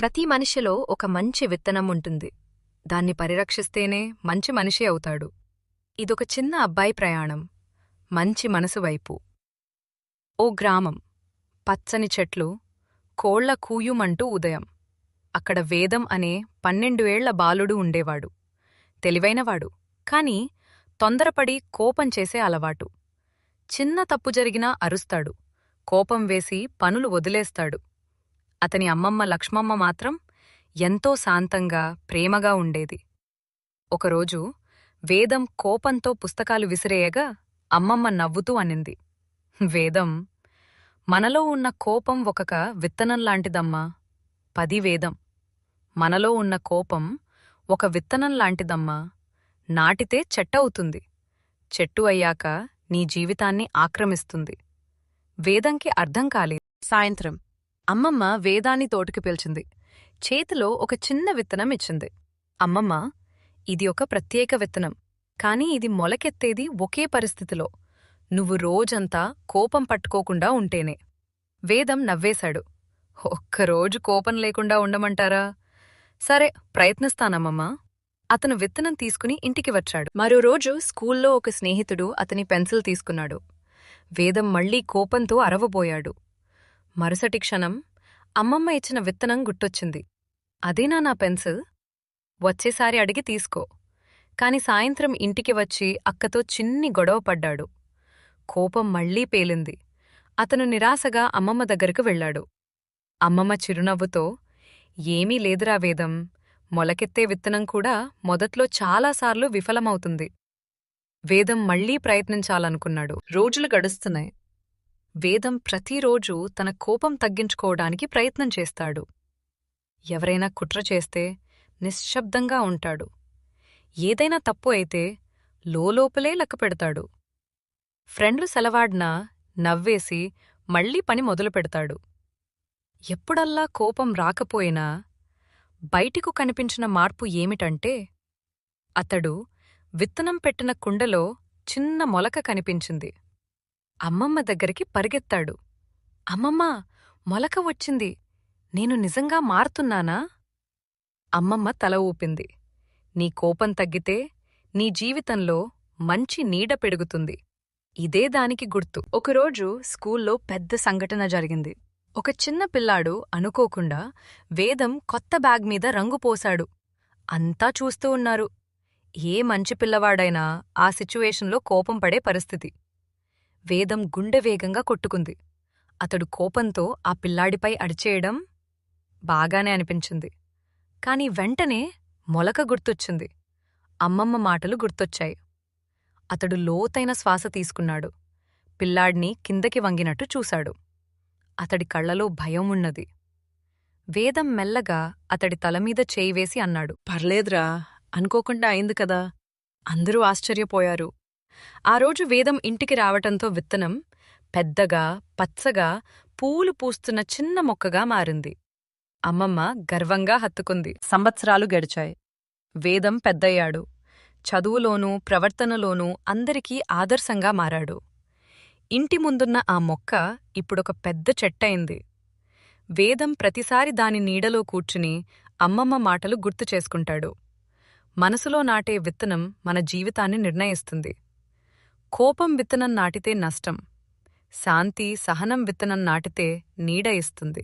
ప్రతి మనిషిలో ఒక మంచి విత్తనం ఉంటుంది. దాన్ని పరిరక్షిస్తేనే మంచి మనిషి అవుతాడు. ఇదొక చిన్న అబ్బాయి ప్రయాణం, మంచి మనసు వైపు. ఓ గ్రామం, పచ్చని చెట్లు, కోళ్ల కూయుమంటూ ఉదయం. అక్కడ వేదం అనే 12 ఏళ్ల బాలుడు ఉండేవాడు. తెలివైనవాడు, కాని తొందరపడి కోపం చేసే అలవాటు. చిన్న తప్పు జరిగినా అరుస్తాడు, కోపం వేసి పనులు వదిలేస్తాడు. అతని అమ్మమ్మ లక్ష్మమ్మ మాత్రం ఎంతో శాంతంగా, ప్రేమగా ఉండేది. ఒకరోజు వేదం కోపంతో పుస్తకాలు విసిరేయగా అమ్మమ్మ నవ్వుతూ అనింది, వేదం, మనలో ఉన్న కోపం ఒక విత్తనంలాంటిదమ్మా. 10 వేదం, మనలో ఉన్న కోపం ఒక విత్తనంలాంటిదమ్మా. నాటితే చెట్టవుతుంది. చెట్టు అయ్యాక నీ జీవితాన్ని ఆక్రమిస్తుంది. వేదంకి అర్థం కాలేదు. సాయంత్రం అమ్మమ్మ వేదాన్ని తోటకి పిలిచింది. చేతిలో ఒక చిన్న విత్తనం ఇచ్చింది. అమ్మమ్మ, ఇది ఒక ప్రత్యేక విత్తనం, కాని ఇది మొలకెత్తేది ఒకే పరిస్థితిలో, నువ్వు రోజంతా కోపం పట్టుకోకుండా ఉంటేనే. వేదం నవ్వేశాడు. ఒక్కరోజు కోపం లేకుండా ఉండమంటారా? సరే, ప్రయత్నిస్తానమ్మమ్మా. అతను విత్తనం తీసుకుని ఇంటికి వచ్చాడు. మరో రోజు స్కూల్లో ఒక స్నేహితుడు అతని పెన్సిల్ తీసుకున్నాడు. వేదం మళ్లీ కోపంతో అరవబోయాడు. మరుసటి క్షణం అమ్మమ్మ ఇచ్చిన విత్తనం గుర్తొచ్చింది. అదేనా నా పెన్సిల్? వచ్చేసారి అడిగి తీసుకో. కాని సాయంత్రం ఇంటికి వచ్చి అక్కతో చిన్ని గొడవ పడ్డాడు. కోపం మళ్లీ పేలింది. అతను నిరాశగా అమ్మమ్మ దగ్గరకు వెళ్లాడు. అమ్మమ్మ చిరునవ్వుతో, ఏమీ లేదురా వేదం, మొలకెత్తే విత్తనం కూడా మొదట్లో చాలాసార్లు విఫలమవుతుంది. వేదం మళ్లీ ప్రయత్నించాలనుకున్నాడు. రోజులు గడుస్తున్నాయి. వేదం ప్రతిరోజూ తన కోపం తగ్గించుకోవడానికి ప్రయత్నం చేస్తాడు. ఎవరైనా కుట్ర చేస్తే నిశ్శబ్దంగా ఉంటాడు. ఏదైనా తప్పు అయితే లోలోపలే లెక్కపెడతాడు. ఫ్రెండ్లు సెలవాడ్నా నవ్వేసి మళ్లీ పని మొదలుపెడతాడు. ఎప్పుడల్లా కోపం రాకపోయినా బయటికు కనిపించిన మార్పు ఏమిటంటే, అతడు విత్తనం పెట్టిన కుండలో చిన్న మొలక కనిపించింది. అమ్మమ్మ దగ్గరికి పరిగెత్తాడు. అమ్మమ్మా, మొలక వచ్చింది. నేను నిజంగా మారుతున్నానా? అమ్మమ్మ తల ఊపింది. నీ కోపం తగ్గితే నీ జీవితంలో మంచి నీడ పెరుగుతుంది. ఇదే దానికి గుర్తు. ఒకరోజు స్కూల్లో పెద్ద సంఘటన జరిగింది. ఒక చిన్న పిల్లాడు అనుకోకుండా వేదం కొత్త బ్యాగ్ మీద రంగు పోశాడు. అంతా చూస్తూ ఉన్నారు. ఏ మంచి పిల్లవాడైనా ఆ సిచ్యువేషన్లో కోపం పడే పరిస్థితి. వేదం గుండె వేగంగా కొట్టుకుంది. అతడు కోపంతో ఆ పిల్లాడిపై అడిచేయడం బాగానే అనిపించింది. కాని వెంటనే మొలక గుర్తొచ్చింది. అమ్మమ్మ మాటలు గుర్తొచ్చాయి. అతడు లోతైన శ్వాస తీసుకున్నాడు. పిల్లాడిని కిందకి వంగినట్టు చూశాడు. అతడి కళ్లలో భయం ఉన్నది. వేదం మెల్లగా అతడి తలమీద చేయివేసి అన్నాడు, పర్లేదురా, అనుకోకుండా అయింది కదా. అందరూ ఆశ్చర్యపోయారు. ఆ రోజు వేదం ఇంటికి రావటంతో విత్తనం పెద్దగా, పచ్చగా, పూలు పూస్తున్న చిన్న మొక్కగా మారింది. అమ్మమ్మ గర్వంగా హత్తుకుంది. సంవత్సరాలు గడిచాయి. వేదం పెద్దయ్యాడు. చదువులోనూ, ప్రవర్తనలోనూ అందరికీ ఆదర్శంగా మారాడు. ఇంటి ముందున్న ఆ మొక్క ఇప్పుడొక పెద్ద చెట్టయింది. వేదం ప్రతిసారి దాని నీడలో కూర్చుని అమ్మమ్మ మాటలు గుర్తు చేసుకుంటాడు. మనసులో నాటే విత్తనం మన జీవితాన్ని నిర్ణయిస్తుంది. కోపం విత్తనం నాటితే నష్టం, శాంతి, సహనం విత్తనం నాటితే నీడ ఇస్తుంది.